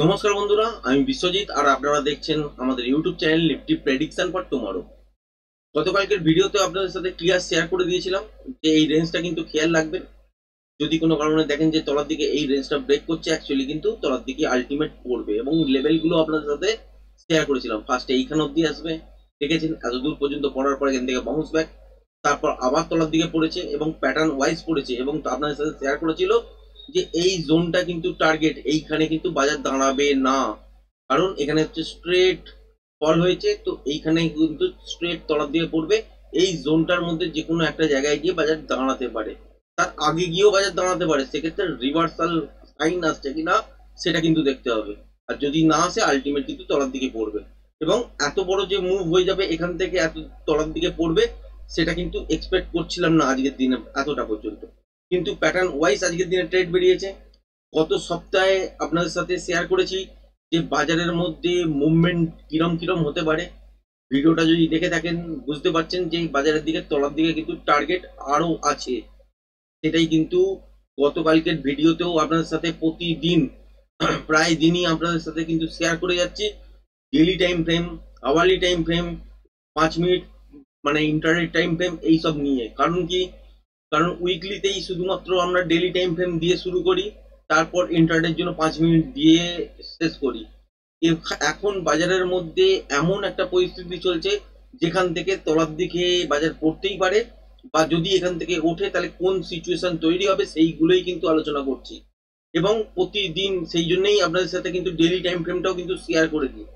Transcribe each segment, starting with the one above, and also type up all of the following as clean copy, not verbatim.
নমস্কার বন্ধুরা, আমি বিশ্বজিৎ আর আপনারা দেখছেন আমাদের YouTube channel Nifty prediction for tomorrow. গতকালকের ভিডিওতে আপনাদের সাথে ক্লিয়ার শেয়ার করে দিয়েছিলাম যে এই রেঞ্জটা কিন্তু খেয়াল রাখবেন। যদি কোনো কারণে দেখেন যে তলার দিকে এই রেঞ্জটা ব্রেক করছে, অ্যাকচুয়ালি কিন্তু তলার দিকে আলটিমেট পড়বে এবং লেভেলগুলো আপনাদের সাথে শেয়ার করেছিলাম। ফার্স্টে এইখান অব্দি আসবে, দেখেছেন এত দূর পর্যন্ত পড়ার পর এখান থেকে বাউন্স ব্যাক, তারপর আবার তলার দিকে পড়েছে এবং প্যাটার্ন ওয়াইজ পড়েছে এবং আপনাদের সাথে শেয়ার করেছিল যে এই জোনটা কিন্তু টার্গেট, এইখানে কিন্তু বাজার দাঁড়াবে না, কারণ এখানে হচ্ছে স্ট্রেট ফল হয়েছে, তো এইখানে কিন্তু স্ট্রেট তলার দিকে পড়বে। এই জোনটার মধ্যে যে কোনো একটা জায়গায় গিয়ে বাজার দাঁড়াতে পারে, তার আগে গিয়েও বাজার দাঁড়াতে পারে, সেক্ষেত্রে রিভার্সাল সাইন আসছে কিনা সেটা কিন্তু দেখতে হবে। আর যদি না আসে আলটিমেট কিন্তু তলার দিকে পড়বে এবং এত বড় যে মুভ হয়ে যাবে এখান থেকে এত তলার দিকে পড়বে সেটা কিন্তু এক্সপেক্ট করছিলাম না আজকের দিনে এতটা পর্যন্ত। কিন্তু প্যাটার্ন ওয়াইজ আজকের দিনে ট্রেড বেরিয়েছে। গত সপ্তাহে আপনাদের সাথে শেয়ার করেছি যে বাজারের মধ্যে মুভমেন্ট কিরম কিরম হতে পারে। ভিডিওটা যদি দেখে থাকেন বুঝতে পারছেন যে বাজারের দিকে তলার দিকে কিন্তু টার্গেট আরো আছে। সেটাই কিন্তু গতকালকের ভিডিওতেও আপনাদের সাথে প্রতিদিন প্রায় দিনই আপনাদের সাথে কিন্তু শেয়ার করে যাচ্ছি। Daily time frame, hourly time frame, 5 minute মানে ইন্টারডে টাইম ফ্রেম এইসব নিয়ে। কারণ কি, কারণ উইকলিতেই শুধুমাত্র আমরা ডেইলি টাইম ফ্রেম দিয়ে শুরু করি, তারপর ইন্টারডের জন্য 5 মিনিট দিয়ে শেষ করি। এখন বাজারের মধ্যে এমন একটা পরিস্থিতি চলছে যেখান থেকে তলার দিকে বাজার পড়তেই পারে, বা যদি এখান থেকে ওঠে তাহলে কোন সিচুয়েশন তৈরি হবে সেইগুলোই কিন্তু আলোচনা করছি এবং প্রতিদিন সেই জন্যই আপনাদের সাথে কিন্তু ডেইলি টাইম ফ্রেমটাও কিন্তু শেয়ার করে দিই।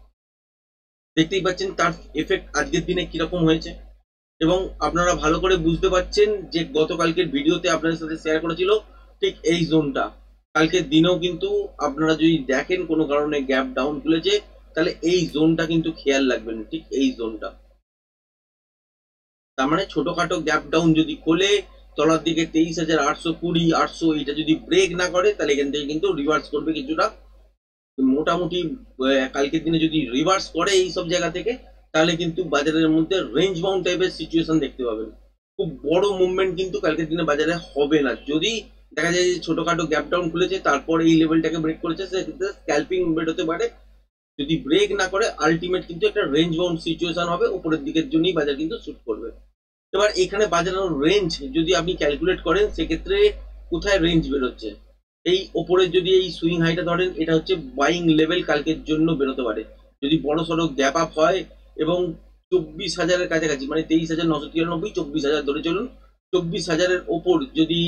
দেখতেই পাচ্ছেন তার এফেক্ট আজকের দিনে কিরকম হয়েছে এবং আপনারা ভালো করে বুঝতে পারছেন যে গতকালকের ভিডিওতে আপনাদের সাথে শেয়ার করেছিল ঠিক এই জোনটা। কালকের দিনেও কিন্তু আপনারা যদি দেখেন কোনো কারণে গ্যাপ ডাউন খুলেছে তাহলে এই জোনটা কিন্তু খেয়াল রাখবেন, ঠিক এই জোনটা। তার মানে ছোটখাটো গ্যাপ ডাউন যদি খোলে তলার দিকে 23,820 800 এটা যদি ব্রেক না করে তাহলে এখান থেকে কিন্তু রিভার্স করবে কিছুটা। মোটামুটি কালকের দিনে যদি রিভার্স করে এই সব জায়গা থেকে তাহলে কিন্তু বাজারের মধ্যে রেঞ্জ বাউন্ড টাইপের সিচুয়েশন দেখতে পাবেন। খুব বড় মুভমেন্ট কিন্তু কালকের দিনে বাজারে হবে না। যদি দেখা যায় যে ছোটখাটো গ্যাপ ডাউন খুলেছে তারপর এই লেভেলটাকে ব্রেক করেছে সেক্ষেত্রে স্ক্যালপিং বেরোতে পারে। যদি ব্রেক না করে আলটিমেট কিন্তু একটা রেঞ্জ বাউন্ড সিচুয়েশন হবে, উপরের দিকের জন্যই বাজার কিন্তু শুট করবে। এবার এখানে বাজারের রেঞ্জ যদি আপনি ক্যালকুলেট করেন সেক্ষেত্রে কোথায় রেঞ্জ বেরোচ্ছে, এই ওপরে যদি এই সুইং হাইটা ধরেন এটা হচ্ছে বাইং লেভেল কালকের জন্য বেরোতে পারে। যদি বড় সড়ো গ্যাপ আপ হয় এবং 24,000-এর কাছাকাছি মানে 23,993, 24,000 ধরে চলুন, 24,000-এর ওপর যদি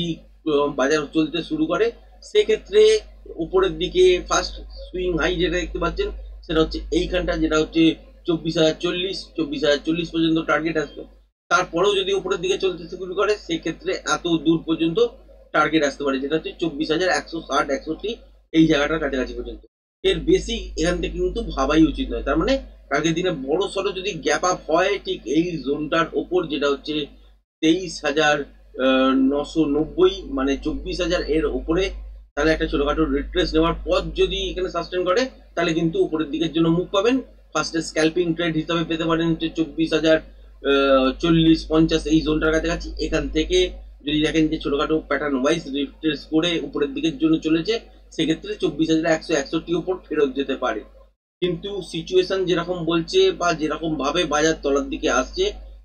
বাজার চলতে শুরু করে সেক্ষেত্রে উপরের দিকে ফার্স্ট সুইং হাই যেটা দেখতে পাচ্ছেন সেটা হচ্ছে এইখানটা, যেটা হচ্ছে 24,040, 24,040 পর্যন্ত টার্গেট আসবে। তারপরেও যদি উপরের দিকে চলতে শুরু করে সেক্ষেত্রে এত দূর পর্যন্ত টার্গেট আসতে পারে, যেটা হচ্ছে 24,160 61 এই জায়গাটার কাছাকাছি পর্যন্ত। এর বেশি এখান থেকে কিন্তু ভাবাই উচিত নয়। তার মানে কালকের দিনে বড় সড়ো যদি গ্যাপ আপ হয় ঠিক এই জোনটার ওপর, যেটা হচ্ছে 23,990 মানে 24,000 এর ওপরে, তাহলে একটা ছোটখাটো রিট্রেস নেওয়ার পর যদি এখানে সাস্টেন করে তাহলে কিন্তু উপরের দিকের জন্য মুভ পাবেন। ফার্স্টে স্ক্যালপিং ট্রেড হিসাবে পেতে পারেন হচ্ছে 24,040-50 এই জোনটার কাছাকাছি। এখান থেকে যদি দেখেন যে ছোটখাটো প্যাটার্ন ওয়াইজ রিট্রেস করে উপরের দিকের জন্য চলেছে সেক্ষেত্রে 24,161 উপর ফেরত যেতে পারে। কিন্তু সিচুয়েশন যেরকম বলছে বা যেরকম ভাবে বাজার তলার দিকে আসছে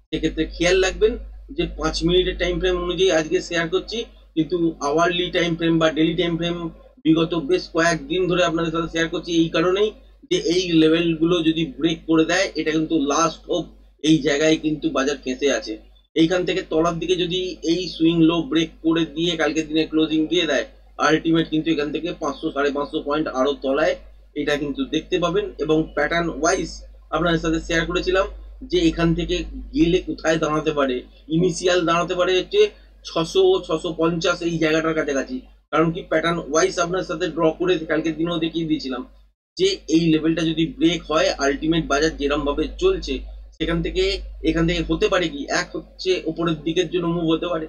সেক্ষেত্রে খেয়াল রাখবেন যে 5 মিনিটের টাইম ফ্রেম অনুযায়ী আজকে শেয়ার করছি, কিন্তু আওয়ারলি টাইম ফ্রেম বা ডেইলি টাইম ফ্রেম বিগত বেশ কয়েকদিন ধরে আপনাদের সাথে শেয়ার করছি এই কারণেই যে এই লেভেলগুলো যদি ব্রেক করে দেয় এটা কিন্তু লাস্ট অফ এই জায়গায় কিন্তু বাজার ফেঁসে আছে। এইখান থেকে তলার দিকে যদি এই সুইং লো ব্রেক করে দিয়ে কালকের দিনে ক্লোজিং দিয়ে দেয় আলটিমেট কিন্তু এখান থেকে 500-550 পয়েন্ট আরো তলায় এটা কিন্তু দেখতে পাবেন। এবং প্যাটার্ন ওয়াইজ আপনাদের সাথে শেয়ার করেছিলাম যে এখান থেকে গেলে কোথায় দাঁড়াতে পারে, ইনিশিয়াল দাঁড়াতে পারে হচ্ছে 600-650 এই জায়গাটার কাছাকাছি। কারণ কি প্যাটার্ন ওয়াইজ আপনার সাথে ড্র করে কালকের দিনেও দেখিয়ে দিয়েছিলাম যে এই লেভেলটা যদি ব্রেক হয় আলটিমেট বাজার যেরকম ভাবে চলছে সেখান থেকে এখান থেকে হতে পারে কি, এক হচ্ছে উপরের দিকের জন্য মুভ হতে পারে।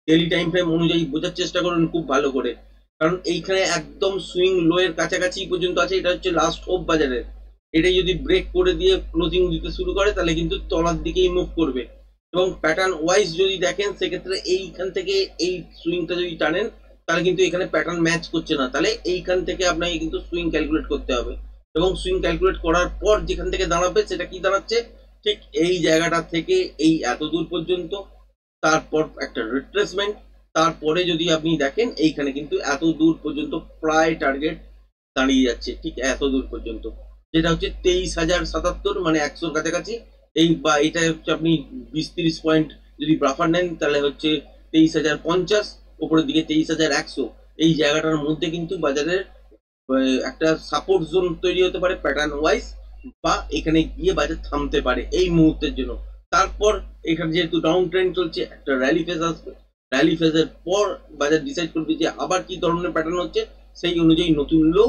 ডেইলি টাইম ফ্রেম অনুযায়ী বোঝার চেষ্টা করুন খুব ভালো করে, কারণ এইখানে একদম সুইং লো এর কাছাকাছি পর্যন্ত আছে, এটা হচ্ছে লাস্ট অফ বাজারের। এটাই যদি ব্রেক করে দিয়ে ক্লোজিং দিতে শুরু করে তাহলে কিন্তু তলার দিকেই মুভ করবে। এবং প্যাটার্ন ওয়াইজ যদি দেখেন সেক্ষেত্রে এইখান থেকে এই সুইংটা যদি টানেন তাহলে কিন্তু এখানে প্যাটার্ন ম্যাচ করছে না, তাহলে এইখান থেকে আপনাকে কিন্তু সুইং ক্যালকুলেট করতে হবে, এবং সুইং ক্যালকুলেট করার পর যেখান থেকে দাঁড়াবে সেটা কি দাঁড়াচ্ছে, ঠিক এই জায়গাটা থেকে এই এত দূর পর্যন্ত, তারপর একটা রিট্রেসমেন্ট, তারপরে যদি আপনি দেখেন এইখানে কিন্তু এত দূর পর্যন্ত প্রায় টার্গেট দাঁড়িয়ে যাচ্ছে, ঠিক এত দূর পর্যন্ত, যেটা হচ্ছে 23,077, মানে 100-র কাছাকাছি। এই বা এটা হচ্ছে আপনি 20-30 পয়েন্ট যদি ব্রাফার নেন তাহলে হচ্ছে 23,050, উপরের দিকে 23,100। এই জায়গাটার মধ্যে কিন্তু বাজারের একটা সাপোর্ট জোন তৈরি হতে পারে প্যাটার্ন ওয়াইজ, বা এখানে গিয়ে বাজার থামতে পারে এই মুহূর্তের জন্য। তারপর এখানে যেহেতু ডাউন ট্রেন্ড চলছে, একটা র্যালি ফেজ আসবে, র্যালি ফেজের পর বাজার ডিসাইড করবে যে আবার কি ধরনের প্যাটার্ন হচ্ছে, সেই অনুযায়ী নতুন লো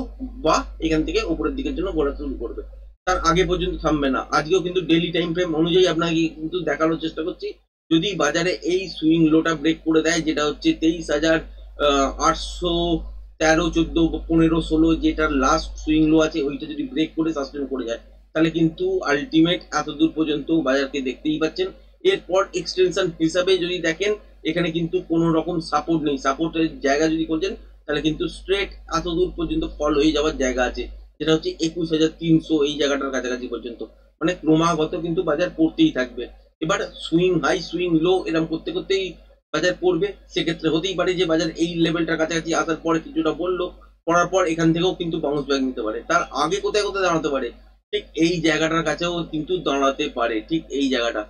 বা এখান থেকে উপরের দিকের জন্য ঘোরা শুরু করবে, তার আগে পর্যন্ত থামবে না। আজকেও কিন্তু ডেইলি টাইম ফ্রেম অনুযায়ী আপনাকে কিন্তু দেখানোর চেষ্টা করছি, যদি বাজারে এই সুইং লোটা ব্রেক করে দেয়, যেটা হচ্ছে 23,813, 14, 15, 16, যেটার লাস্ট সুইং লো আছে, ওইটা যদি ব্রেক করে সাস্টেন করে যায়, তাহলে কিন্তু আলটিমেট এত দূর পর্যন্ত বাজারকে দেখতেই পাচ্ছেন। এরপর এক্সটেনশন হিসাবে যদি দেখেন, এখানে কিন্তু কোনো রকম সাপোর্ট নেই, সাপোর্টের জায়গা যদি করছেন তাহলে কিন্তু স্ট্রেট এত দূর পর্যন্ত ফল হয়ে যাওয়ার জায়গা আছে, যেটা হচ্ছে 21,300, এই জায়গাটার কাছাকাছি পর্যন্ত, মানে ক্রমাগত কিন্তু বাজার পড়তেই থাকবে। এবার সুইং হাই সুইং লো এরকম করতে করতেই বাজার পড়বে, সেক্ষেত্রে হতেই পারে যে বাজার এই লেভেলটার কাছাকাছি আসার পরে কিছুটা বললো, পড়ার পর এখান থেকেও কিন্তু বাউন্স ব্যাক নিতে পারে, তার আগে কোথায় কোথায় দাঁড়াতে পারে, ঠিক এই জায়গাটার কাছেও কিন্তু দাঁড়াতে পারে, ঠিক এই জায়গাটা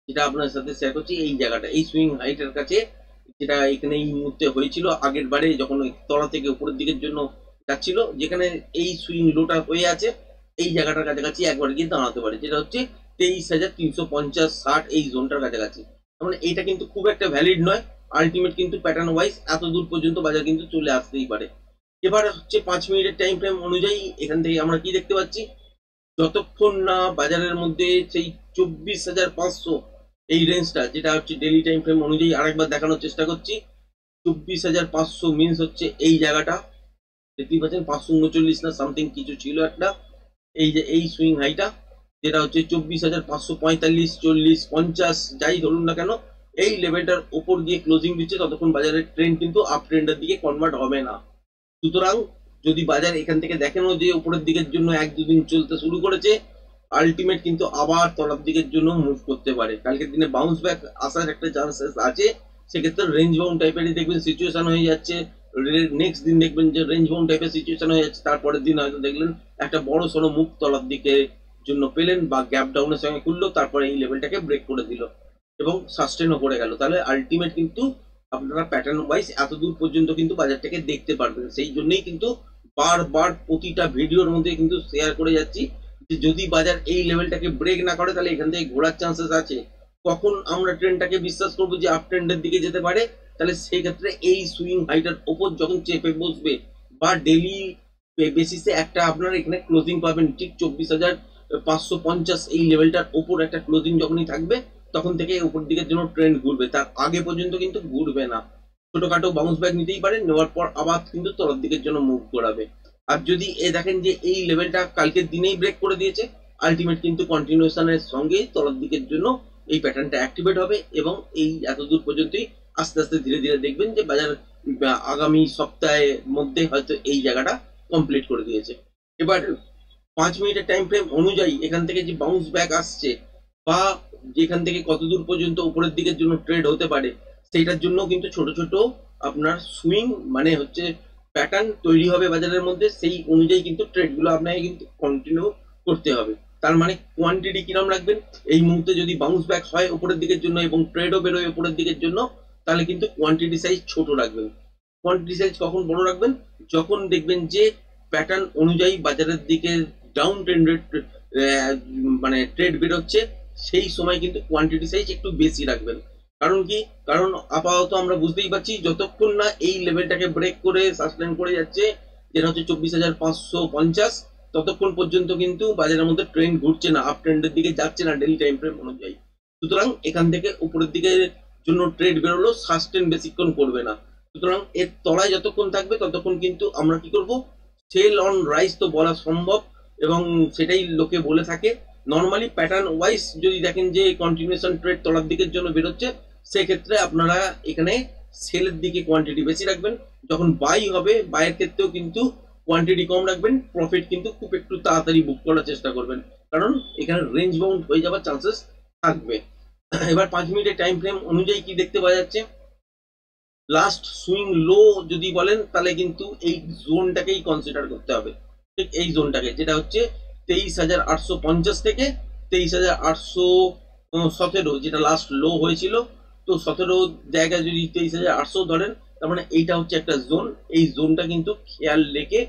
যেটা আপনার সাথে শেয়ার করছি, এই জায়গাটা এই সুইং হাইটের কাছে, যেটা এখানে এই মুহূর্তে হয়েছিল আগের বারে যখন তলা থেকে উপরের দিকের জন্য যাচ্ছিল, যেখানে এই সুইং লোটা হয়ে আছে, এই জায়গাটার কাছাকাছি একবার গিয়ে দাঁড়াতে পারে, যেটা হচ্ছে 23,350-60, এই জোনটার কাছাকাছি। মানে এইটা কিন্তু খুব একটা ভ্যালিড নয়, আলটিমেট কিন্তু প্যাটার্ন ওয়াইজ এত দূর পর্যন্ত বাজার কিন্তু চলে আসতেই পারে। এবার হচ্ছে 5 মিনিটের টাইম ফ্রেম অনুযায়ী এখান থেকে আমরা কি দেখতে পাচ্ছি, যতক্ষণ না বাজারের মধ্যে সেই 24,500 এই রেঞ্জটা, যেটা হচ্ছে ডেইলি টাইম ফ্রেম অনুযায়ী আরেকবার দেখানোর চেষ্টা করছি, 24,500 মিনস হচ্ছে এই জায়গাটা, দেখতেই পাচ্ছেন 539 না সামথিং কিছু ছিল একটা, এই যে এই সুইং হাইটা, যেটা হচ্ছে 24,545, 40, 50 যাই ধরুন না কেন, এই লেভেলটার উপর দিয়ে ক্লোজিং দিচ্ছে, ততক্ষণ বাজারের ট্রেন্ড কিন্তু আপ ট্রেন্ডের দিকে কনভার্ট হবে না। সুতরাং যদি বাজার এখান থেকে দেখেন যে উপরের দিকের জন্য 1-2 দিন চলতে শুরু করেছে, আলটিমেট কিন্তু আবার তলার দিকের জন্য মুভ করতে পারে, কালকের দিনে বাউন্স ব্যাক আসার একটা চান্সেস আছে, সেক্ষেত্রে রেঞ্জ বাউন্ড টাইপেরই দেখবেন সিচুয়েশন হয়ে যাচ্ছে, নেক্সট দিন দেখবেন যে রেঞ্জ বাউন্ড টাইপের সিচুয়েশন হয়ে যাচ্ছে, তারপরের দিন হয়তো দেখলেন একটা বড় সড়ো মুভ তলার দিকে জন্য পেলেন, বা গ্যাপ ডাউনের সঙ্গে খুললো, তারপরে এই লেভেলটাকে ব্রেক করে দিল এবং সাস্টেনও করে গেল, তাহলে আলটিমেট কিন্তু আপনারা প্যাটার্ন ওয়াইজ এত দূর পর্যন্ত কিন্তু বাজারটাকে দেখতে পারবেন। সেই জন্যই কিন্তু বারবার প্রতিটা ভিডিওর মধ্যে কিন্তু শেয়ার করে যাচ্ছি যে যদি বাজার এই লেভেলটাকে ব্রেক না করে তাহলে এখান থেকে ঘোরার চান্সেস আছে। কখন আমরা ট্রেন্ডটাকে বিশ্বাস করবো যে আপ ট্রেন্ডের দিকে যেতে পারে, তাহলে সেই ক্ষেত্রে এই সুইং হাইটার ওপর যখন চেপে বসবে, বা ডেলি বেসিসে একটা আপনারা এখানে ক্লোজিং পাবেন ঠিক 24,550 এই লেভেলটার ওপর একটা ক্লোজিং যখনই থাকবে, তখন থেকে উপর দিকের জন্য ট্রেন্ড ঘুরবে, তার আগে পর্যন্ত কিন্তু ঘুরবে না, ছোটখাটো বাউন্স ব্যাক নিতেই পারে, নেওয়ার পর আবার কিন্তু তলার দিকের জন্য মুভ করাবে। আর যদি দেখেন যে এই লেভেলটা কালকের দিনেই ব্রেক করে দিয়েছে, আলটিমেট কিন্তু কন্টিনিউশনের সঙ্গে তলার দিকের জন্য এই প্যাটার্নটা অ্যাক্টিভেট হবে, এবং এই এতদূর পর্যন্তই আস্তে আস্তে ধীরে ধীরে দেখবেন যে বাজার আগামী সপ্তাহের মধ্যে হয়তো এই জায়গাটা কমপ্লিট করে দিয়েছে। এবার 5 মিনিটের টাইম ফ্রেম অনুযায়ী এখান থেকে যে বাউন্স ব্যাক আসছে, বা যেখান থেকে কতদূর পর্যন্ত উপরের দিকের জন্য ট্রেড হতে পারে, সেইটার জন্য কিন্তু ছোট ছোট আপনার সুইং মানে হচ্ছে প্যাটার্ন তৈরি হবে বাজারের মধ্যে, সেই অনুযায়ী কিন্তু ট্রেডগুলো আপনাকে কিন্তু কন্টিনিউ করতে হবে। তার মানে কোয়ান্টিটি কিরম রাখবেন, এই মুহূর্তে যদি বাউন্স ব্যাক হয় উপরের দিকের জন্য এবং ট্রেডও বেরোয় উপরের দিকের জন্য, তাহলে কিন্তু কোয়ান্টিটি সাইজ ছোট রাখবেন। কোয়ান্টিটি সাইজ কখন বড় রাখবেন, যখন দেখবেন যে প্যাটার্ন অনুযায়ী বাজারের দিকে ডাউন ট্রেন্ডেড মানে ট্রেড বেরোচ্ছে, সেই সময় কিন্তু কোয়ান্টিটি সাইজ একটু বেশি রাখবেন। কারণ কি, কারণ আপাতত আমরা বুঝতেই পারছি যতক্ষণ না এই লেভেলটাকে ব্রেক করে সাস্টেন করে যাচ্ছে, যেটা হচ্ছে 24,550, ততক্ষণ পর্যন্ত কিন্তু বাজারের মধ্যে ট্রেন্ড ঘুরছে না, আপ ট্রেন্ডের দিকে যাচ্ছে না ডেইলি টাইম ফ্রেম অনুযায়ী। সুতরাং এখান থেকে উপরের দিকে জন্য ট্রেড বেরোলো, সাস্টেন বেশিক্ষণ করবে না। সুতরাং এর তলায় যতক্ষণ থাকবে ততক্ষণ কিন্তু আমরা কি করব, সেল অন রাইজ তো বলা সম্ভব, এবং সেটাই লোকে বলে থাকে। নর্মালি প্যাটার্ন ওয়াইজ যদি দেখেন যে কন্টিনিউশন ট্রেড তলার দিকের জন্য বেরোচ্ছে, সেক্ষেত্রে আপনারা এখানে সেলের দিকে কোয়ান্টিটি বেশি রাখবেন, যখন বাই হবে, বাইয়ের ক্ষেত্রেও কিন্তু কোয়ান্টিটি কম রাখবেন, প্রফিট কিন্তু খুব একটু তাড়াতাড়ি বুক করার চেষ্টা করবেন, কারণ এখানে রেঞ্জ বাউন্ড হয়ে যাওয়ার চান্সেস থাকবে। এবার 5 মিনিটের টাইম ফ্রেম অনুযায়ী কি দেখতে পাওয়া যাচ্ছে, লাস্ট সুইং লো যদি বলেন তাহলে কিন্তু এই জোনটাকেই কনসিডার করতে হবে, ঠিক এই জোনটাকে, যেটা হচ্ছে 23,850 থেকে 23,817, যেটা লাস্ট লো হয়েছিল। তো 17 জায়গায় যদি 23,800 ধরেন, তার মানে এইটা হচ্ছে একটা জোন। এই জোনটা কিন্তু খেয়াল রেখে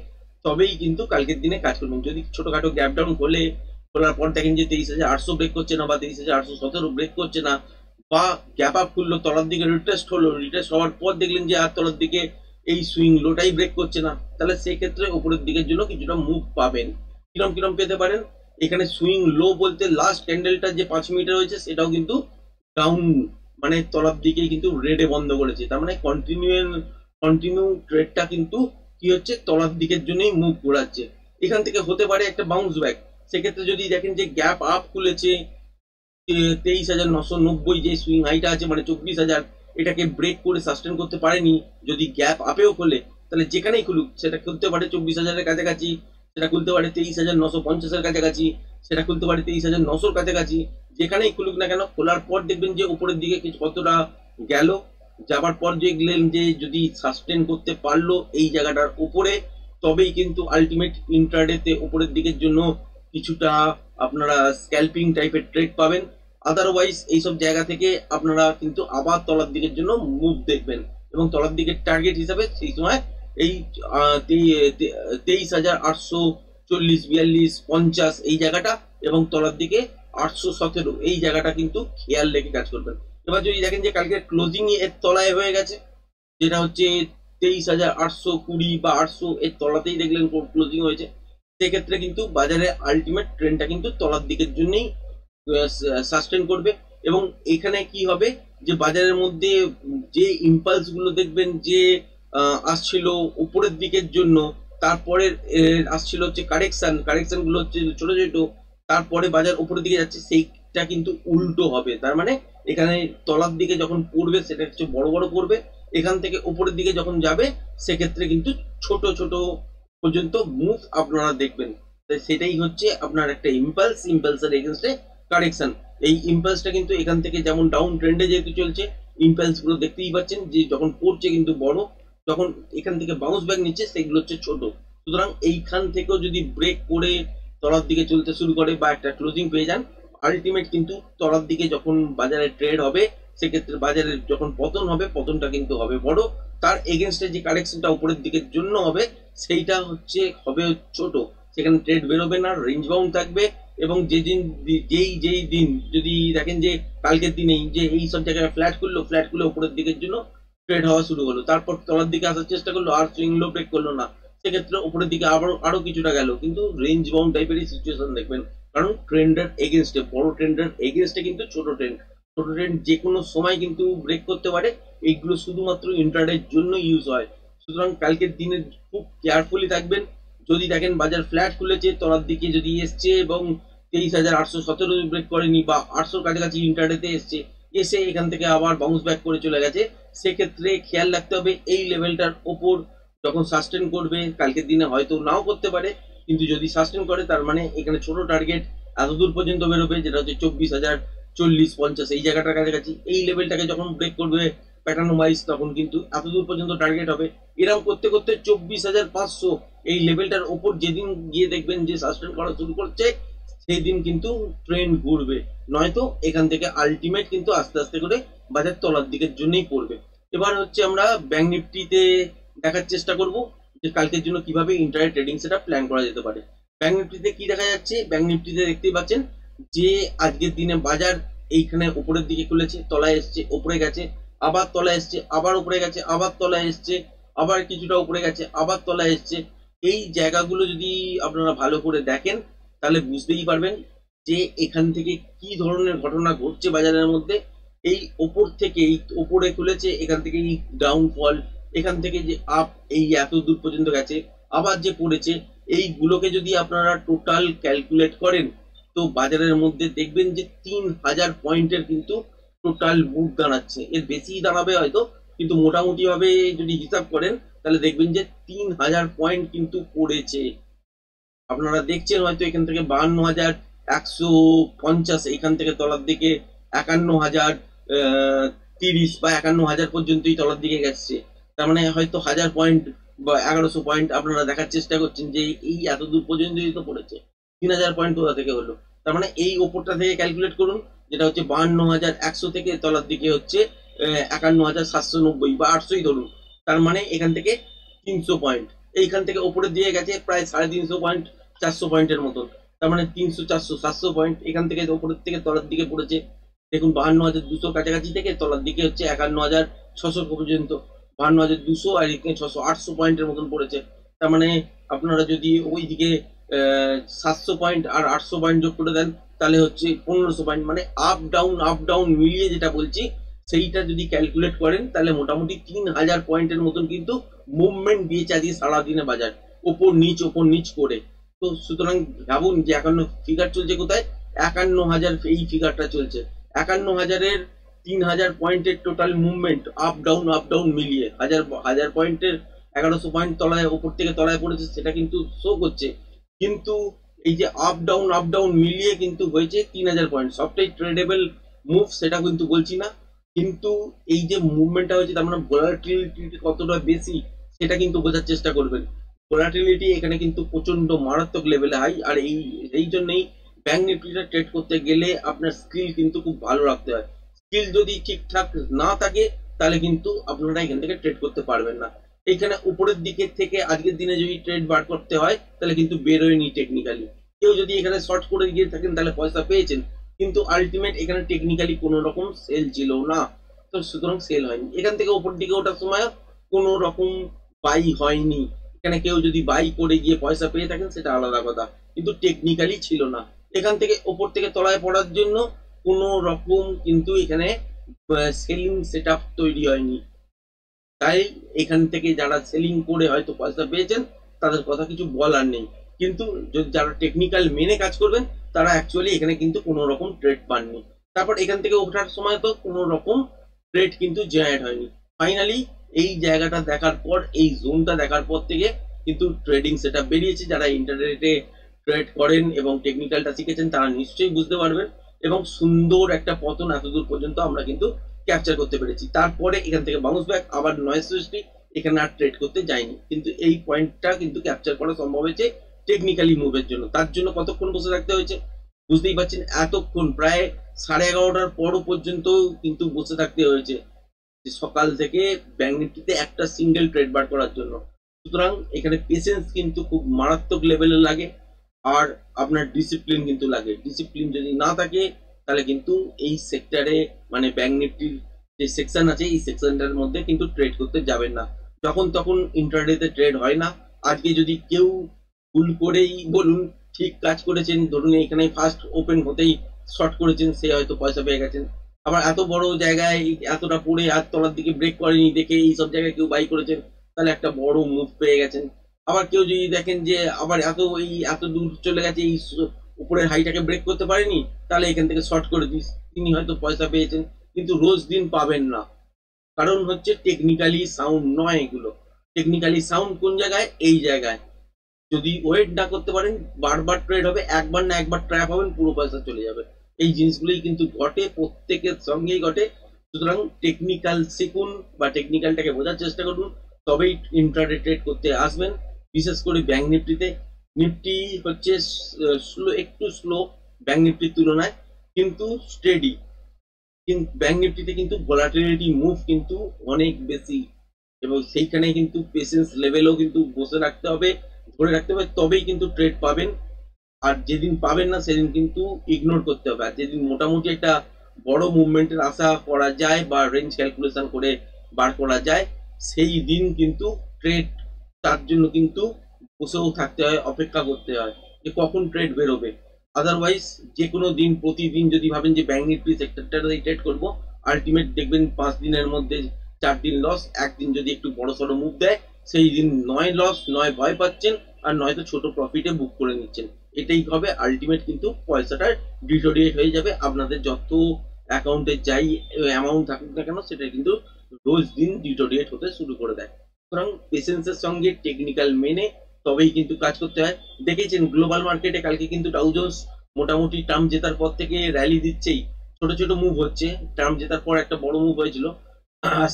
তবেই কিন্তু কালকের দিনে কাজ করবেন। যদি ছোটখাটো গ্যাপ ডাউন খোলার পর দেখেন যে 23,800 ব্রেক করছে না, বা 23,817 ব্রেক করছে না, বা গ্যাপ আপ খুললো, তলার দিকে রিটেস্ট হলো, রিটেস্ট হওয়ার পর দেখলেন যে আর তলার দিকে এই সুইং লোটাই ব্রেক করছে না, তাহলে সেই ক্ষেত্রে উপরের দিকের জন্য কিছুটা মুভ পাবেন। কিরম কিরম পেতে পারেন, এখানে সুইং লো বলতে লাস্ট ক্যান্ডেলটা যে 5 মিনিটের রয়েছে সেটাও কিন্তু ডাউন, মানে তলার দিকে কিন্তু রেডে বন্ধ করেছে, তার মানে কন্টিনিউ ট্রেডটা কিন্তু কি হচ্ছে, তলার দিকের জন্যই মুভ ঘোরাচ্ছে। এখান থেকে হতে পারে একটা বাউন্স ব্যাক। সেক্ষেত্রে যদি দেখেন যে গ্যাপ আপ খুলেছে 23,990, যে সুইং হাইটা আছে মানে 24,000, এটাকে ব্রেক করে সাস্টেন করতে পারেনি, যদি গ্যাপ আপেও খোলে তাহলে যেখানেই খুলুক সেটা খুলতে পারে 24,000-এর কাছাকাছি, সেটা খুলতে পারে 23,950-এর কাছাকাছি, সেটা খুলতে পারে 23,900-র কাছাকাছি। যেখানেই খুলুক না কেন, খোলার পর দেখবেন যে উপরের দিকে কিছু কতটা গেল, যাবার পর দেখলেন যে যদি সাস্টেন করতে পারলো এই জায়গাটার উপরে, তবেই কিন্তু আলটিমেট ইন্ট্রাডেতে উপরের দিকের জন্য কিছুটা আপনারা স্ক্যাল্পিং টাইপের ট্রেড পাবেন। আদারওয়াইজ এইসব জায়গা থেকে আপনারা কিন্তু আবার তলার দিকের জন্য মুভ দেখবেন, এবং তলার দিকের টার্গেট হিসাবে সেই সময় এই 23,840, 42, 50 এই জায়গাটা, এবং তলার দিকে 817 এই জায়গাটা কিন্তু খেয়াল রেখে কাজ করবেন। এবার যদি দেখেন যে কালকে ক্লোজিং এর তলায় হয়ে গেছে, যেটা হচ্ছে 23,820 বা 800 এর তলাতেই দেখলেন ক্লোজিং হয়েছে, সেক্ষেত্রে কিন্তু বাজারে আলটিমেট ট্রেন্ডটা কিন্তু তলার দিকের জন্যই সাস্টেন করবে। এবং এখানে কি হবে, যে বাজারের মধ্যে যে ইম্পালস গুলো দেখবেন যে আসছিল উপরের দিকের জন্য, তারপরে আসছিল হচ্ছে কারেকশন গুলো হচ্ছে ছোট ছোট, তারপরে বাজার উপরের দিকে যাচ্ছে, সেইটা কিন্তু উল্টো হবে। তার মানে এখানে তলার দিকে যখন পড়বে সেটা হচ্ছে বড় বড় পড়বে, এখান থেকে উপরের দিকে যখন যাবে সেক্ষেত্রে কিন্তু ছোট ছোট পর্যন্ত মুভ আপনারা দেখবেন। সেটাই হচ্ছে আপনার একটা ইম্পালসের এগেনস্টে কারেকশন। এই ইম্পালসটা কিন্তু এখান থেকে যেমন ডাউন ট্রেন্ডে যেহেতু চলছে, ইম্পালস গুলো দেখতেই পাচ্ছেন যে যখন পড়ছে কিন্তু বড়, যখন এখান থেকে বাউন্স ব্যাক নিচ্ছে সেগুলো হচ্ছে ছোট। সুতরাং এইখান থেকেও যদি ব্রেক করে তলার দিকে চলতে শুরু করে বা একটা ক্লোজিং পেয়ে যান, আলটিমেট কিন্তু তলার দিকে যখন বাজারে ট্রেড হবে, সেক্ষেত্রে বাজারের যখন পতন হবে, পতনটা কিন্তু হবে বড়, তার এগেনস্টে যে কারেকশনটা উপরের দিকের জন্য হবে সেইটা হবে ছোট। সেখানে ট্রেড বেরোবে না, রেঞ্জ বাউন্ড থাকবে। এবং যেই দিন যদি দেখেন যে কালকের দিনেই যে এই সব জায়গায় ফ্ল্যাট খুললো উপরের দিকের জন্য ট্রেড হওয়া শুরু হলো, তারপর তলার দিকে আসার চেষ্টা করলো, আর সুইং লো ব্রেক করলো না, সেক্ষেত্রে উপরের দিকে আরো কিছুটা গেল, কিন্তু রেঞ্জ বাউন্ড টাইপেরই সিচুয়েশন দেখবেন। কারণ ট্রেন্ডের এগেনস্টে, বড় ট্রেন্ডের এগেনস্টে কিন্তু ছোট ট্রেন্ড যে কোনো সময় কিন্তু ব্রেক করতে পারে। এইগুলো শুধুমাত্র ইন্ট্রাডের জন্য ইউজ হয়। সুতরাং কালকের দিনে খুব কেয়ারফুলি থাকবেন। যদি দেখেন বাজার ফ্ল্যাট খুলেছে, তলার দিকে যদি এসছে এবং 23,817 ব্রেক করেনি বা 800 কাছাকাছি ইন্টারডেতে এসে এখান থেকে আবার বাউন্স ব্যাক করে চলে গেছে, সেক্ষেত্রে খেয়াল রাখতে হবে এই লেভেলটার ওপর যখন সাস্টেন করবে, কালকের দিনে হয়তো নাও করতে পারে, কিন্তু যদি সাস্টেন করে তার মানে এখানে ছোট টার্গেট এত দূর পর্যন্ত বেরোবে, যেটা হচ্ছে 24,040-50 এই জায়গাটার কাছাকাছি। এই লেভেলটাকে যখন ব্রেক করবে প্যাটার্ন ওয়াইজ, তখন কিন্তু এত দূর পর্যন্ত টার্গেট হবে। এরকম করতে করতে 24,500 এই লেভেলটার ওপর যেদিন গিয়ে দেখবেন যে সাস্টেন করা শুরু করছে, সেই দিন কিন্তু ট্রেন্ড ঘুরবে, নয়তো এখান থেকে আলটিমেট কিন্তু আস্তে আস্তে করে বাজার তলার দিকের জন্যই পড়বে। এবার হচ্ছে আমরা ব্যাংক নিফটিতে দেখার চেষ্টা করব যে কালকের জন্য কিভাবে ইন্টারডে ট্রেডিং সেটা প্ল্যান করা যেতে পারে। ব্যাংক নিফটিতে কি দেখা যাচ্ছে, ব্যাংক নিফটিতে দেখতেই পাচ্ছেন যে আজকের দিনে বাজার এইখানে উপরের দিকে খুলেছে, তলায় এসছে, উপরে গেছে, আবার তলায় এসছে, আবার উপরে গেছে, আবার তলায় এসছে, আবার কিছুটা উপরে গেছে, আবার তলায় এসছে। এই জায়গাগুলো যদি আপনারা ভালো করে দেখেন তাহলে বুঝতেই পারবেন যে এখান থেকে কি ধরনের ঘটনা ঘটছে বাজারের মধ্যে। এই ওপর থেকে এই ওপরে খুলেছে, এখান থেকে এই ডাউনফল, এখান থেকে যে আপ এই এত দূর পর্যন্ত গেছে, আবার যে পড়েছে, এইগুলোকে যদি আপনারা টোটাল ক্যালকুলেট করেন, তো বাজারের মধ্যে দেখবেন যে 3,000 পয়েন্টের কিন্তু টোটাল মুভ দাঁড়াচ্ছে। এর বেশি দাঁড়াবে হয়তো, কিন্তু মোটামুটি ভাবে যদি হিসাব করেন তাহলে দেখবেন যে 3000 পয়েন্ট কিন্তু পড়েছে। আপনারা দেখছেন হয়তো এখান থেকে 52,150, এখান থেকে তলার দিকে 51,030 বা 51,000 পর্যন্তই তলার দিকে গেছে। তার মানে হয়তো 1000 পয়েন্ট বা 1100 পয়েন্ট আপনারা দেখার চেষ্টা করছেন যে এই এত দূর পর্যন্তই তো পড়েছে, 3000 পয়েন্ট কোথা থেকে হলো। তার মানে এই ওপরটা থেকে ক্যালকুলেট করুন, যেটা হচ্ছে 52,100 থেকে তলার দিকে হচ্ছে 51,790 বা 800ই ধরুন। তার মানে এখান থেকে 300 পয়েন্ট, এইখান থেকে ওপরের দিকে গেছে প্রায় 350 পয়েন্ট, 400 পয়েন্টের মতন। তার মানে 300, 400, 700 পয়েন্ট এখান থেকে ওপরের থেকে তলার দিকে পড়েছে। দেখুন 52,200 কাছাকাছি থেকে তলার দিকে হচ্ছে 51,600 পর্যন্ত, 52,200 আর এখানে 600, 800 পয়েন্টের মতন পড়েছে। তার মানে আপনারা যদি ওই দিকে 700 পয়েন্ট আর 800 পয়েন্ট যোগ করে দেন তাহলে হচ্ছে 1500 পয়েন্ট। মানে আপ ডাউন মিলিয়ে যেটা বলছি সেইটা যদি ক্যালকুলেট করেন তাহলে মোটামুটি 3000 পয়েন্টের মতন কিন্তু মুভমেন্ট দিয়েছে আজকে সারাদিনে বাজার, ওপর নিচ করে। তো সুতরাং ভাবুন যে 51 ফিগার চলছে কোথায়, 51,000 এই ফিগারটা চলছে। 51,000-এর 3000 পয়েন্টের টোটাল মুভমেন্ট আপ ডাউন মিলিয়ে হাজার পয়েন্টের 1100 পয়েন্ট তলায় ওপর থেকে তলায় পড়েছে, সেটা কিন্তু শো করছে। কিন্তু এই যে আপ ডাউন মিলিয়ে কিন্তু হয়েছে 3000 পয়েন্ট, সবটাই ট্রেডেবল মুভ সেটা কিন্তু বলছি না, কিন্তু এই যে মুভমেন্টটা হয়েছে তার মানে ভোলাটিলিটি কতটা বেশি সেটা কিন্তু বোঝার চেষ্টা করবেন। ভোলাটিলিটি এখানে কিন্তু প্রচন্ড মারাত্মক লেভেলে হাই, আর এই জন্যই ব্যাংক নিফটিটা ট্রেড করতে গেলে আপনার স্কিল কিন্তু খুব ভালো রাখতে হয়। স্কিল যদি ঠিকঠাক না থাকে তাহলে কিন্তু আপনারা এখান থেকে ট্রেড করতে পারবেন না। এখানে উপরের দিকে থেকে আজকের দিনে যদি ট্রেড বার করতে হয় তাহলে কিন্তু বেরোয়নি টেকনিক্যালি। কেউ যদি এখানে শর্ট করে গিয়ে থাকেন তাহলে পয়সা পেয়েছেন, কিন্তু আলটিমেট এখানে টেকনিক্যালি কোনো রকম সেল ছিল না, তো সুতরাং সেল হয়নি। এখান থেকে উপর দিকে ওঠার সময় কোনো রকম বাই হয়নি। এখানে কেউ যদি বাই করে গিয়ে পয়সা পেয়ে থাকেন সেটা আলাদা কথা, কিন্তু টেকনিক্যালি ছিল না। এখান থেকে ওপর থেকে তলায় পড়ার জন্য কোনো রকম কিন্তু এখানে সেলিং সেটআপ তৈরি হয়নি। তাই এখান থেকে যারা সেলিং করে হয়তো পয়সা পেয়েছেন তাদের কথা কিছু বলার নেই, কিন্তু যারা টেকনিক্যাল মেনে কাজ করবেন তারা অ্যাকচুয়ালি এখানে কিন্তু কোনো রকম ট্রেড পাননি। তারপর এখান থেকে ওঠার সময় তো কোনো রকম ট্রেড কিন্তু জেনারেট হয়নি। ফাইনালি এই জায়গাটা দেখার পর, এই জোনটা দেখার পর থেকে কিন্তু ট্রেডিং সেটআপ বেরিয়েছে। যারা ইন্টারনেটে ট্রেড করেন এবং টেকনিক্যালটা শিখেছেন তারা নিশ্চয়ই বুঝতে পারবেন, এবং সুন্দর একটা পতন এতদূর পর্যন্ত আমরা কিন্তু ক্যাপচার করতে পেরেছি। তারপরে এখান থেকে বাউন্স ব্যাক, আবার নয়েজ সৃষ্টি, এখানে আর ট্রেড করতে যায়নি, কিন্তু এই পয়েন্টটা কিন্তু ক্যাপচার করা সম্ভব হয়েছে টেকনিক্যালি মুভের জন্য। তার জন্য কতক্ষণ বসে থাকতে হয়েছে বুঝতেই পারছেন, এতক্ষণ প্রায় 11:30টার পরও পর্যন্ত কিন্তু বসে থাকতে হয়েছে সকাল থেকে ব্যাংক নিফটিতে একটা সিঙ্গেল ট্রেড বার করার জন্য। সুতরাং এখানে পেশেন্স কিন্তু খুব মারাত্মক লেভেলে লাগে, আর আপনার ডিসিপ্লিন কিন্তু লাগে। ডিসিপ্লিন যদি না থাকে তাহলে কিন্তু এই সেক্টরে মানে ব্যাংক নিফটির যে সেকশন আছে এই সেকশনটার মধ্যে কিন্তু ট্রেড করতে যাবেন না। যখন তখন ইন্টারডেতে ট্রেড হয় না। আজকে যদি কেউ ভুল করেই বলুন ঠিক কাজ করেছেন, ধরুন এখানে ফার্স্ট ওপেন হতেই শর্ট করেছেন, সে হয়তো পয়সা পেয়ে গেছেন। আবার এত বড় জায়গায় এতটা পড়ে আর তলার দিকে ব্রেক করেনি দেখে এই সব জায়গায় কেউ বাই করেছেন, তাহলে একটা বড় মুভ পেয়ে গেছেন। আবার কেউ যদি দেখেন যে আবার এত দূর চলে গেছে, এই উপরের হাইটাকে ব্রেক করতে পারেনি, তাহলে এখান থেকে শর্ট করে দিস, তিনি হয়তো পয়সা পেয়েছেন, কিন্তু রোজ দিন পাবেন না। কারণ হচ্ছে টেকনিক্যালি সাউন্ড নয় এগুলো। টেকনিক্যালি সাউন্ড কোন জায়গায়, এই জায়গায় যদি ওয়েট না করতে পারেন বারবার ট্রেড হবে, একবার না একবার ট্র্যাপ হবেন, পুরো পয়সা চলে যাবে। এই জিনিসগুলোই কিন্তু ঘটে, প্রত্যেকের সঙ্গেই ঘটে। সুতরাং টেকনিক্যাল শিখুন বা টেকনিক্যালটাকে বোঝার চেষ্টা করুন, তবেই ইন্ট্রাডে ট্রেড করতে আসবেন। বিশেষ করে ব্যাংক নিফটিতে, নিফটি হচ্ছে একটু স্লো ব্যাংক নিফটির তুলনায়, কিন্তু স্টেডি। কিন্তু ব্যাংক নিফটিতে কিন্তু ভলাটিলিটি মুভ কিন্তু অনেক বেশি, এবং সেইখানে কিন্তু পেশেন্স লেভেলও কিন্তু বসে রাখতে হবে, ধরে রাখতে হবে, তবেই কিন্তু ট্রেড পাবেন। আর যেদিন পাবেন না সেদিন কিন্তু ইগনোর করতে হবে। আর যেদিন মোটামুটি একটা বড় মুভমেন্টের আশা করা যায় বা রেঞ্জ ক্যালকুলেশন করে বার করা যায়, সেই দিন কিন্তু ট্রেড, তার জন্য কিন্তু বসেও থাকতে হয়, অপেক্ষা করতে হয় যে কখন ট্রেড বেরোবে। আদারওয়াইজ যে কোনো দিন প্রতিদিন যদি ভাবেন যে ব্যাংক নিফটি সেক্টরটাতেই ট্রেড করবো, আলটিমেট দেখবেন 5 দিনের মধ্যে 4 দিন লস। একদিন যদি একটু বড় সড়ো মুভ দেয় সেই দিন নয় লস, নয় ভয় পাচ্ছেন, আর নয়তো ছোট প্রফিটে বুক করে নিচ্ছেন। এটাই হবে আলটিমেট, কিন্তু পয়সাটা ডিটোরিয়েট হয়ে যাবে। আপনাদের যত অ্যাকাউন্টে যাই অ্যামাউন্ট থাকুক না কেন সেটা কিন্তু রোজ দিন ডিটোরিয়েট হতে শুরু করে দেয়। সুতরাং পেশেন্সের সঙ্গে টেকনিক্যাল মেনে তবেই কিন্তু কাজ করতে হয়। দেখেছেন গ্লোবাল মার্কেটে কালকে কিন্তু ডাউ জোন্স মোটামুটি ট্রাম্প জেতার পর থেকে র্যালি দিচ্ছেই, ছোট ছোট মুভ হচ্ছে। ট্রাম্প জেতার পর একটা বড় মুভ হয়েছিল,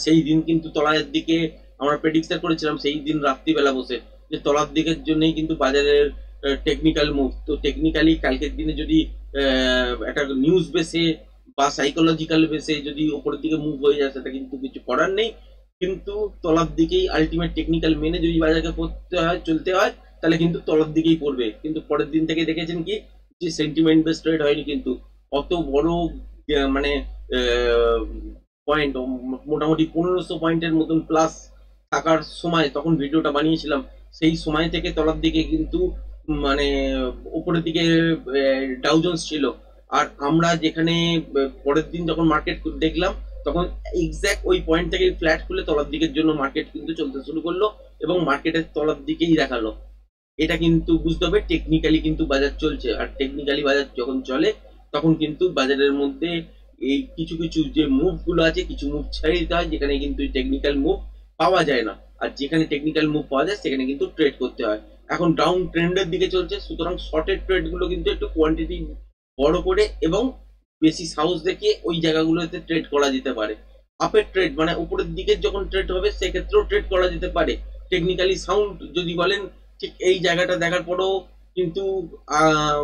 সেই দিন কিন্তু তলার দিকে আমরা প্রেডিকশন করেছিলাম সেই দিন রাত্রিবেলা বসে যে তলার দিকের জন্যই কিন্তু বাজারের টেকনিক্যাল মুভ। তো টেকনিক্যালি কালকের দিনে যদি একটা নিউজ বেসে বা সাইকোলজিক্যাল বেসে যদি উপরের দিকে মুভ হয়ে যায় সেটা কিন্তু কিছু করার নেই, কিন্তু তলার দিকেই আলটিমেট টেকনিক্যাল মেনে যদি বাজারকে পড়তে হয় চলতে হয় তাহলে কিন্তু তলার দিকেই পড়বে। কিন্তু পরের দিন থেকে দেখেছেন কি যে সেন্টিমেন্ট বেস ট্রেড হয়নি, কিন্তু অত বড় মানে পয়েন্ট মোটামুটি 1500 পয়েন্টের মতন প্লাস থাকার সময় তখন ভিডিওটা বানিয়েছিলাম, সেই সময় থেকে তলার দিকে কিন্তু মানে উপরের দিকে ডাউ জোন্স ছিল। আর আমরা যেখানে পরের দিন যখন মার্কেট দেখলাম তখন এক্স্যাক্ট ওই পয়েন্ট থেকে ফ্ল্যাট খুলে তলার দিকের জন্য মার্কেট কিন্তু চলতে শুরু করলো এবং মার্কেটের তলার দিকেই দেখালো। এটা কিন্তু বুঝতে হবে টেকনিক্যালি কিন্তু বাজার চলছে, আর টেকনিক্যালি বাজার যখন চলে তখন কিন্তু বাজারের মধ্যে এই কিছু কিছু যে মুভ গুলো আছে কিছু মুভ ছেড়ে দিতে হয় যেখানে কিন্তু টেকনিক্যাল মুভ পাওয়া যায় না, আর যেখানে টেকনিক্যাল মুভ পাওয়া যায় সেখানে কিন্তু ট্রেড করতে হয়। এখন ডাউন ট্রেন্ডের দিকে চলছে, সুতরাং শর্টের ট্রেড গুলো কিন্তু একটু কোয়ান্টিটি বড় করে এবং বেশি সাহস দেখিয়ে ওই জায়গাগুলোতে ট্রেড করা যেতে পারে। আপের ট্রেড মানে উপরের দিকে যখন ট্রেড হবে সেক্ষেত্রেও ট্রেড করা যেতে পারে। টেকনিক্যালি সাউন্ড যদি বলেন ঠিক এই জায়গাটা দেখার পরেও কিন্তু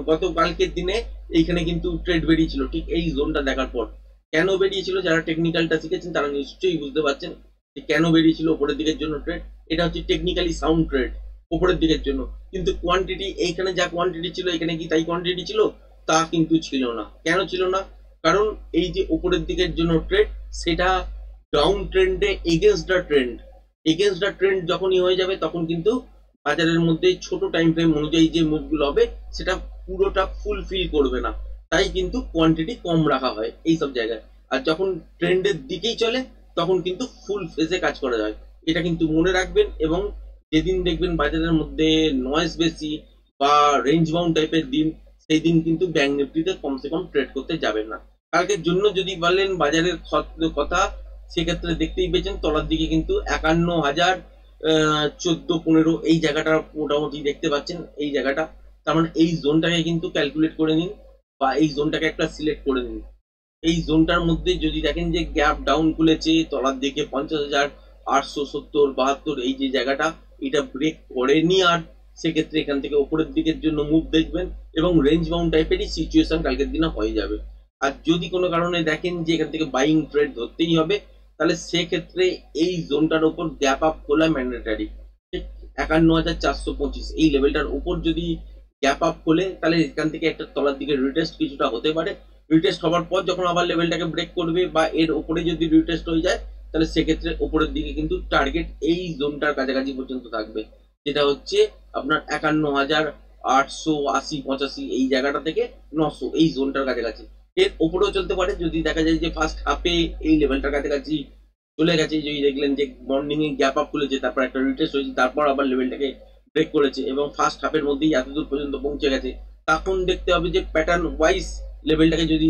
গতকালকের দিনে এইখানে কিন্তু ট্রেড বেরিয়েছিল ঠিক এই জোনটা দেখার পর। কেন বেরিয়েছিল যারা টেকনিক্যালটা শিখেছেন তারা নিশ্চয়ই বুঝতে পারছেন যে কেন বেরিয়েছিল উপরের দিকের জন্য ট্রেড। এটা হচ্ছে টেকনিক্যালি সাউন্ড ট্রেড উপরের দিকের জন্য, কিন্তু কোয়ান্টিটি এইখানে যা কোয়ান্টিটি ছিল এখানে কি তাই কোয়ান্টিটি ছিল? তা কিন্তু ছিল না। কেন ছিল না? কারণ এই যে উপরের দিকের জন্য ট্রেড সেটা ডাউন ট্রেন্ডে এগেনস্ট দ্য ট্রেন্ড যখনই হয়ে যাবে তখন কিন্তু বাজারের মধ্যে ছোট টাইম ফ্রেম অনুযায়ী যে মুভগুলো হবে সেটা পুরোটা ফুলফিল করবে না, তাই কিন্তু কোয়ান্টিটি কম রাখা হয় এই সব জায়গায়। আর যখন ট্রেন্ডের দিকেই চলে তখন কিন্তু ফুল ফেজে কাজ করা যায়, এটা কিন্তু মনে রাখবেন। এবং যেদিন দেখবেন বাজারের মধ্যে নয়েজ বেশি বা রেঞ্জ বাউন্ড টাইপের দিন সেই দিন কিন্তু ব্যাংক নিফটিতে কমসে কম ট্রেড করতে যাবেন না। কালকের জন্য যদি বলেন বাজারের কথা সেক্ষেত্রে দেখতেই পেয়েছেন তলার দিকে কিন্তু 51,000 14-15 এই জায়গাটা মোটামুটি দেখতে পাচ্ছেন। এই জায়গাটা তার মানে এই জোনটাকে কিন্তু ক্যালকুলেট করে নিন বা এই জোনটাকে একটা সিলেক্ট করে নিন। এই জোনটার মধ্যে যদি দেখেন যে গ্যাপ ডাউন খুলেছে তলার দিকে 50,870-72 এই যে জায়গাটা এটা ব্রেক করেনি, আর সেক্ষেত্রে এখান থেকে উপরের দিকের জন্য মুভ দেখবেন এবং রেঞ্জ বাউন্ড টাইপেরই সিচুয়েশন কালকের দিনে হয়ে যাবে। আর যদি কোনো কারণে দেখেন যে এখান থেকে বাইং ট্রেড ধরতেই হবে তাহলে সেক্ষেত্রে এই জোনটার উপর গ্যাপ আপ খোলা ম্যান্ডেটারি। ঠিক 51,425 এই লেভেলটার উপর যদি গ্যাপ আপ খোলে তাহলে এখান থেকে একটা তলার দিকে রিটেস্ট কিছুটা হতে পারে। রিটেস্ট হওয়ার পর যখন আবার লেভেলটাকে ব্রেক করবে বা এর উপরে যদি রিটেস্ট হয়ে যায় তাহলে সেক্ষেত্রে উপরের দিকে কিন্তু টার্গেট এই জোনটার কাছাকাছি পর্যন্ত থাকবে, যেটা হচ্ছে আপনার 51,880-85 এই জায়গাটা থেকে 900 এই জোনটার কাছাকাছি। এর উপরেও চলতে পারে যদি দেখা যায় যে ফার্স্ট হাফে এই লেভেলটার কাছাকাছি চলে গেছে, যদি দেখলেন যে মর্নিং এ গ্যাপ আপ খুলেছে তারপর একটা রিটেস্ট হয়েছে তারপর আবার লেভেলটাকে ব্রেক করেছে এবং ফার্স্ট হাফের মধ্যেই এতদূর পর্যন্ত পৌঁছে গেছে, তখন দেখতে হবে যে প্যাটার্ন ওয়াইজ লেভেলটাকে যদি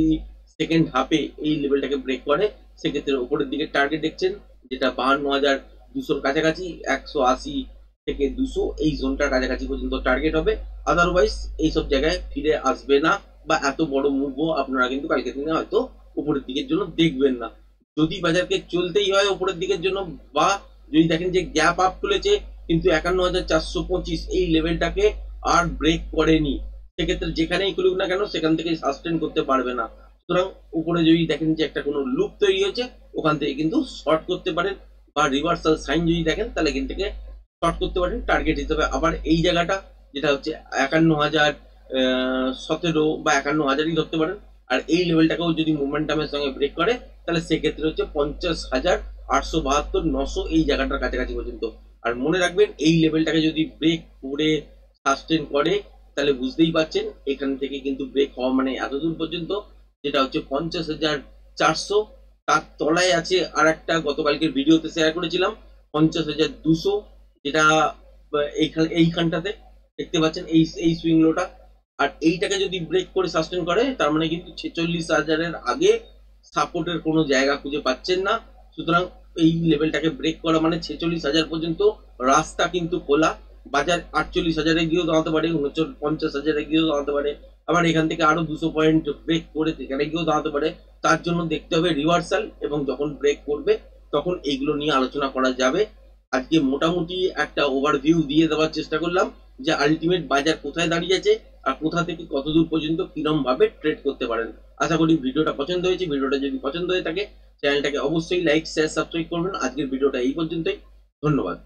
সেকেন্ড হাফে এই লেভেলটাকে ব্রেক করে সেক্ষেত্রে উপরের দিকে টার্গেট দেখছেন যেটা 52,200 কাছাকাছি 180 থেকে 200 এই জোনটার কাছাকাছি পর্যন্ত টার্গেট হবে। আদারওয়াইজ এইসব জায়গায় ফিরে আসবে না বা এত বড় মুভও আপনারা কিন্তু কালকের দিনে হয়তো উপরের দিকের জন্য দেখবেন না। যদি বাজারকে চলতেই হয় উপরের দিকের জন্য বা যদি দেখেন যে গ্যাপ আপ খুলেছে কিন্তু 51,425 এই লেভেলটাকে আর ব্রেক করেনি সেক্ষেত্রে যেখানেই খুলুক না কেন সেখান থেকে সাস্টেন করতে পারবে না। সুতরাং উপরে যদি দেখেন যে একটা কোনো লুপ তৈরি হয়েছে ওখান থেকে কিন্তু শর্ট করতে পারেন বা রিভার্সাল সাইন যদি দেখেন তাহলে এখান থেকে শর্ট করতে পারেন টার্গেট হিসেবে। আবার এই জায়গাটা যেটা হচ্ছে 51,017 বা 51,000ই ধরতে পারেন, আর এই লেভেলটাকেও যদি মোমেন্টামের সঙ্গে ব্রেক করে তাহলে সেক্ষেত্রে হচ্ছে 50,872-900 এই জায়গাটার কাছাকাছি পর্যন্ত। আর মনে রাখবেন এই লেভেলটাকে যদি ব্রেক করে সাস্টেন করে তাহলে বুঝতেই পারছেন এখান থেকে কিন্তু ব্রেক হওয়া মানে এতদূর পর্যন্ত, যেটা হচ্ছে 50,400। তার তলায় আছে আর একটা গতকালকের ভিডিওতে শেয়ার করেছিলাম 50,200, যেটা এইখানটাতে দেখতে পাচ্ছেন এই সুইং লোটা। আর এইটাকে যদি ব্রেক করে সাস্টেন করে তার মানে কিন্তু 46,000-এর আগে সাপোর্টের কোনো জায়গা খুঁজে পাচ্ছেন না। সুতরাং এই লেভেলটাকে ব্রেক করা মানে 46,000 পর্যন্ত রাস্তা কিন্তু খোলা। বাজার 48,000-এ গিয়েও দাঁড়াতে পারে, 49,000-এ গিয়েও দাঁড়াতে পারে, আবার এখান থেকে আরো 200 পয়েন্ট ব্রেক করে সেখানে গিয়েও দাঁড়াতে পারে। তার জন্য দেখতে হবে রিভার্সাল, এবং যখন ব্রেক করবে তখন এইগুলো নিয়ে আলোচনা করা যাবে। আজকে মোটামুটি একটা ওভারভিউ দিয়ে দেওয়ার চেষ্টা করলাম যে আলটিমেট বাজার কোথায় দাঁড়িয়ে আছে আর কোথা থেকে কত দূর পর্যন্ত কিরম ভাবে ট্রেড করতে পারেন। আশা করি ভিডিওটা পছন্দ হয়েছে। ভিডিওটা যদি পছন্দ হয়ে থাকে চ্যানেলটাকে অবশ্যই লাইক, শেয়ার, সাবস্ক্রাইব করবেন। আজকের ভিডিওটা এই পর্যন্তই। ধন্যবাদ।